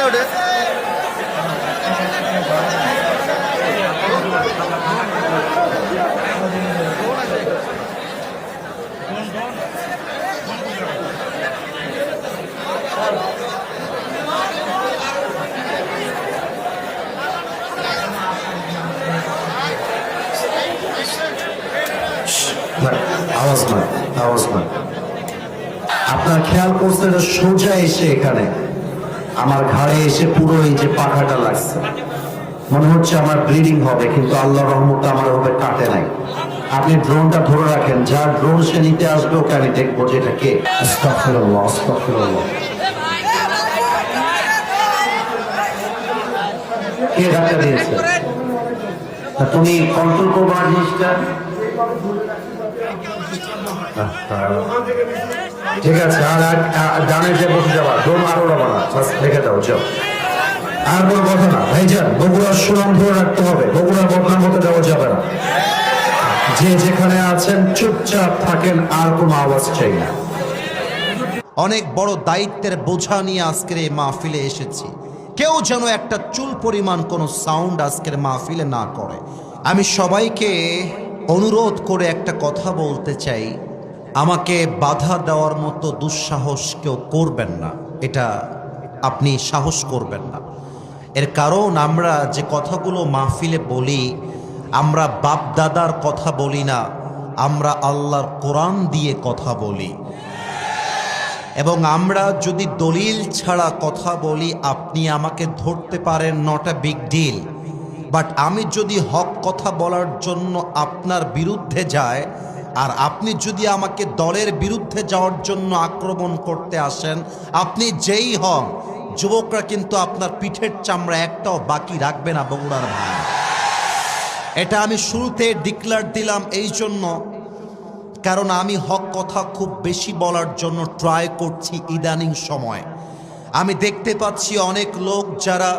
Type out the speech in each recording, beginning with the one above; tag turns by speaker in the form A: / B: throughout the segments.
A: ওঠে।
B: আওয়াজ নয়, আওয়াজ নয়। আপনার খেয়াল করছে এটা সোজা এসে এখানে আমার ঘাড়ে এসে পুরো এই যে পাখাটা লাগছে, মনে হচ্ছে আমার ব্লিডিং হবে, কিন্তু আল্লাহর রহমতে আমার ওভাবে কাটে নাই। আপনি ড্রোনটা ধরে রাখেন, যার ড্রোন সে নিতে আসবে ওকে আমি দেখবো যে এটা কে। আস্তাগফিরুল্লাহ, আস্তাগফিরুল্লাহ। কে ধাক্কা দিয়েছে? তুমি কন্ট্রোল করবো না জিনিসটা। ঠিক আছে, আর ডানে যে বসে যাবা, ড্রোন আরো উড়াবো না, রেখে দাও, যাও। আর কোনো কথা না ভাইজান, বগুড়ার সুনাম ধরে রাখতে হবে, বগুড়ার বদনাম হতে দেওয়া যাবে না। যে যেখানে আছেন চুপচাপ থাকেন, আর কোনো আওয়াজ চাই না।
C: অনেক বড় দায়িত্বের বোঝা নিয়ে আজকের এই মাহফিলে এসেছি। কেউ যেন একটা চুল পরিমাণ কোনো সাউন্ড আজকের মাহফিলে না করে। আমি সবাইকে অনুরোধ করে একটা কথা বলতে চাই, আমাকে বাধা দেওয়ার মতো দুঃসাহস কেউ করবেন না, এটা আপনি সাহস করবেন না। এর কারণ আমরা যে কথাগুলো মাহফিলে বলি, আমরা বাপ দাদার কথা বলি না, আমরা আল্লাহর কোরআন দিয়ে কথা বলি। এবং আমরা যদি দলিল ছাড়া কথা বলি, আপনি আমাকে ধরতে পারেন, not a big deal. But আমি যদি হক কথা বলার জন্য আপনার বিরুদ্ধে যায়, আর আপনি যদি আমাকে দলের বিরুদ্ধে যাওয়ার জন্য আক্রমণ করতে আসেন, আপনি যেই হন, যুবকরা কিন্তু আপনার পিঠের চামড়া একটাও বাকি রাখবে না বগুড়ার ভাই। এটা আমি শুরুতে ডিক্লেয়ার দিলাম এই জন্য, কারণ আমি হক কথা খুব বেশি বলার জন্য ট্রাই করছি ইদানিং সময়। আমি দেখতে পাচ্ছি অনেক লোক যারা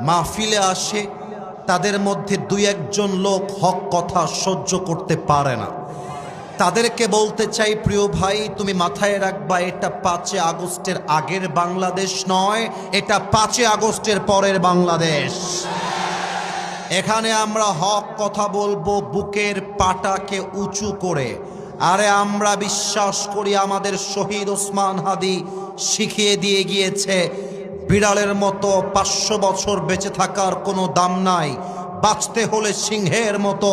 C: মাহফিলে আসে, তাদের মধ্যে দুই একজন লোক হক কথা সহ্য করতে পারে না। তাদেরকে বলতে চাই, প্রিয় ভাই, তুমি মাথায় রাখবা, এটা 5 আগস্টের আগের বাংলাদেশ নয়, এটা 5 আগস্টের পরের বাংলাদেশ। এখানে আমরা হক কথা বলবো বুকের পাটাকে উঁচু করে। আরে আমরা বিশ্বাস করি, আমাদের শহীদ ওসমান হাদি শিখিয়ে দিয়ে গিয়েছে, বিড়ালের মতো 500 বছর বেঁচে থাকার কোনো দাম নাই, বাঁচতে হলে সিংহের মতো